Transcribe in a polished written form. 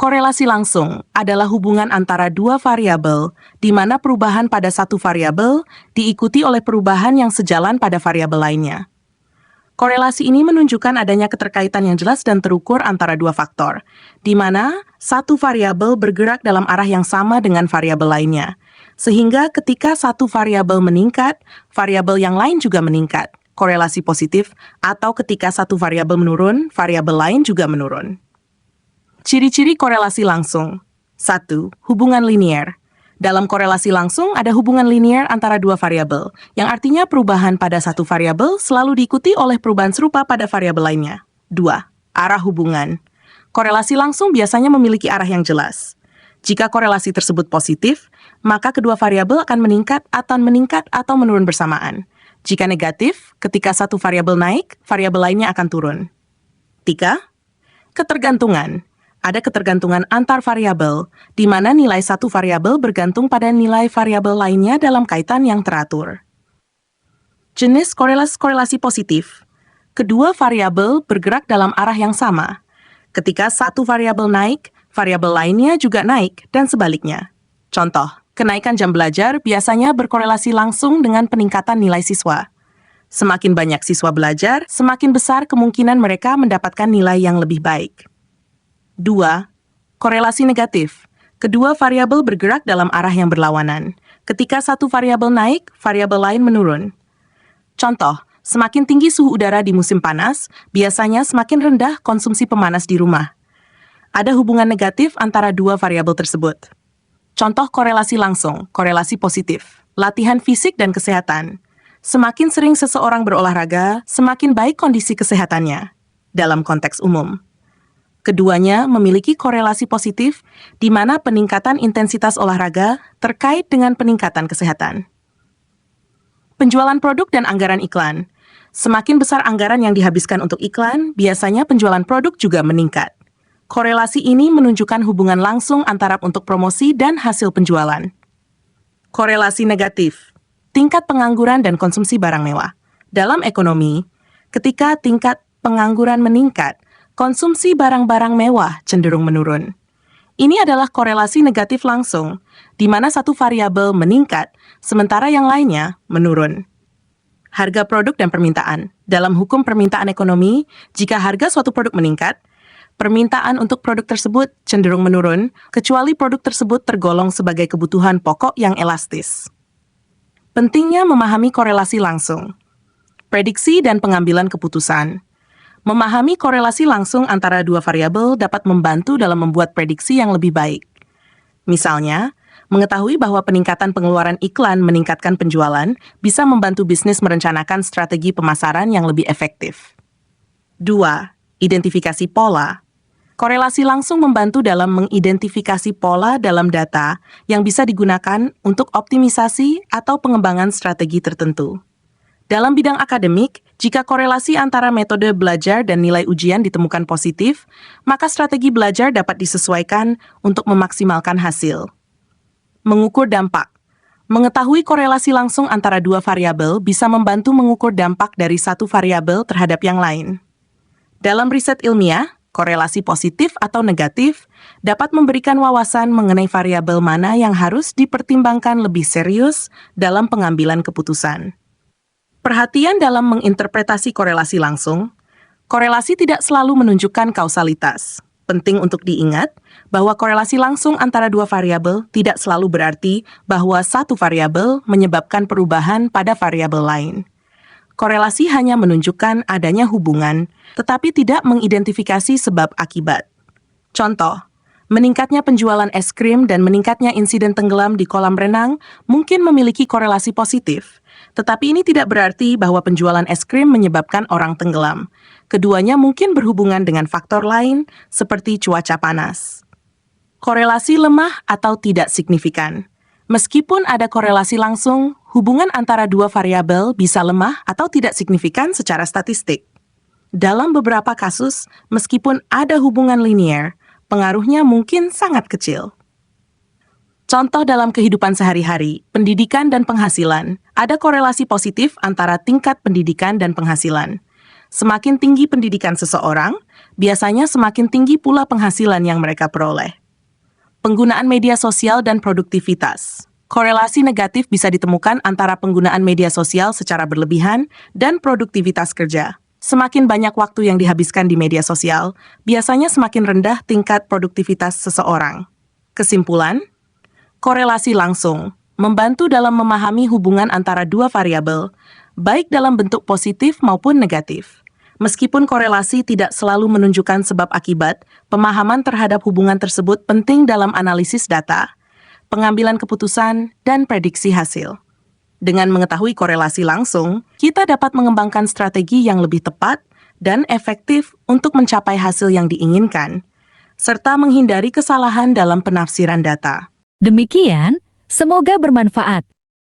Korelasi langsung adalah hubungan antara dua variabel, di mana perubahan pada satu variabel diikuti oleh perubahan yang sejalan pada variabel lainnya. Korelasi ini menunjukkan adanya keterkaitan yang jelas dan terukur antara dua faktor, di mana satu variabel bergerak dalam arah yang sama dengan variabel lainnya, sehingga ketika satu variabel meningkat, variabel yang lain juga meningkat, korelasi positif, atau ketika satu variabel menurun, variabel lain juga menurun. Ciri-ciri korelasi langsung. 1. Hubungan linier. Dalam korelasi langsung ada hubungan linier antara dua variabel, yang artinya perubahan pada satu variabel selalu diikuti oleh perubahan serupa pada variabel lainnya. 2. Arah hubungan. Korelasi langsung biasanya memiliki arah yang jelas. Jika korelasi tersebut positif, maka kedua variabel akan meningkat atau menurun bersamaan. Jika negatif, ketika satu variabel naik, variabel lainnya akan turun. 3. Ketergantungan. Ada ketergantungan antar variabel, di mana nilai satu variabel bergantung pada nilai variabel lainnya dalam kaitan yang teratur. Jenis korelasi positif. Kedua variabel bergerak dalam arah yang sama. Ketika satu variabel naik, variabel lainnya juga naik, dan sebaliknya. Contoh, kenaikan jam belajar biasanya berkorelasi langsung dengan peningkatan nilai siswa. Semakin banyak siswa belajar, semakin besar kemungkinan mereka mendapatkan nilai yang lebih baik. 2. Korelasi negatif. Kedua variabel bergerak dalam arah yang berlawanan. Ketika satu variabel naik, variabel lain menurun. Contoh, semakin tinggi suhu udara di musim panas, biasanya semakin rendah konsumsi pemanas di rumah. Ada hubungan negatif antara dua variabel tersebut. Contoh korelasi langsung, korelasi positif. Latihan fisik dan kesehatan. Semakin sering seseorang berolahraga, semakin baik kondisi kesehatannya. Dalam konteks umum. Keduanya memiliki korelasi positif, di mana peningkatan intensitas olahraga terkait dengan peningkatan kesehatan. Penjualan produk dan anggaran iklan. Semakin besar anggaran yang dihabiskan untuk iklan, biasanya penjualan produk juga meningkat. Korelasi ini menunjukkan hubungan langsung antara untuk promosi dan hasil penjualan. Korelasi negatif. Tingkat pengangguran dan konsumsi barang mewah. Dalam ekonomi, ketika tingkat pengangguran meningkat, konsumsi barang-barang mewah cenderung menurun. Ini adalah korelasi negatif langsung, di mana satu variabel meningkat, sementara yang lainnya menurun. Harga produk dan permintaan. Dalam hukum permintaan ekonomi, jika harga suatu produk meningkat, permintaan untuk produk tersebut cenderung menurun, kecuali produk tersebut tergolong sebagai kebutuhan pokok yang elastis. Pentingnya memahami korelasi langsung. Prediksi dan pengambilan keputusan. Memahami korelasi langsung antara dua variabel dapat membantu dalam membuat prediksi yang lebih baik. Misalnya, mengetahui bahwa peningkatan pengeluaran iklan meningkatkan penjualan bisa membantu bisnis merencanakan strategi pemasaran yang lebih efektif. 2. Identifikasi pola. Korelasi langsung membantu dalam mengidentifikasi pola dalam data yang bisa digunakan untuk optimisasi atau pengembangan strategi tertentu. Dalam bidang akademik, jika korelasi antara metode belajar dan nilai ujian ditemukan positif, maka strategi belajar dapat disesuaikan untuk memaksimalkan hasil. Mengukur dampak. Mengetahui korelasi langsung antara dua variabel bisa membantu mengukur dampak dari satu variabel terhadap yang lain. Dalam riset ilmiah, korelasi positif atau negatif dapat memberikan wawasan mengenai variabel mana yang harus dipertimbangkan lebih serius dalam pengambilan keputusan. Perhatian dalam menginterpretasi korelasi langsung. Korelasi tidak selalu menunjukkan kausalitas. Penting untuk diingat bahwa korelasi langsung antara dua variabel tidak selalu berarti bahwa satu variabel menyebabkan perubahan pada variabel lain. Korelasi hanya menunjukkan adanya hubungan, tetapi tidak mengidentifikasi sebab akibat. Contoh, meningkatnya penjualan es krim dan meningkatnya insiden tenggelam di kolam renang mungkin memiliki korelasi positif. Tetapi ini tidak berarti bahwa penjualan es krim menyebabkan orang tenggelam. Keduanya mungkin berhubungan dengan faktor lain, seperti cuaca panas. Korelasi lemah atau tidak signifikan. Meskipun ada korelasi langsung, hubungan antara dua variabel bisa lemah atau tidak signifikan secara statistik. Dalam beberapa kasus, meskipun ada hubungan linier, pengaruhnya mungkin sangat kecil. Contoh dalam kehidupan sehari-hari, pendidikan dan penghasilan. Ada korelasi positif antara tingkat pendidikan dan penghasilan. Semakin tinggi pendidikan seseorang, biasanya semakin tinggi pula penghasilan yang mereka peroleh. Penggunaan media sosial dan produktivitas. Korelasi negatif bisa ditemukan antara penggunaan media sosial secara berlebihan dan produktivitas kerja. Semakin banyak waktu yang dihabiskan di media sosial, biasanya semakin rendah tingkat produktivitas seseorang. Kesimpulan, korelasi langsung membantu dalam memahami hubungan antara dua variabel, baik dalam bentuk positif maupun negatif. Meskipun korelasi tidak selalu menunjukkan sebab akibat, pemahaman terhadap hubungan tersebut penting dalam analisis data, pengambilan keputusan, dan prediksi hasil. Dengan mengetahui korelasi langsung, kita dapat mengembangkan strategi yang lebih tepat dan efektif untuk mencapai hasil yang diinginkan, serta menghindari kesalahan dalam penafsiran data. Demikian, semoga bermanfaat.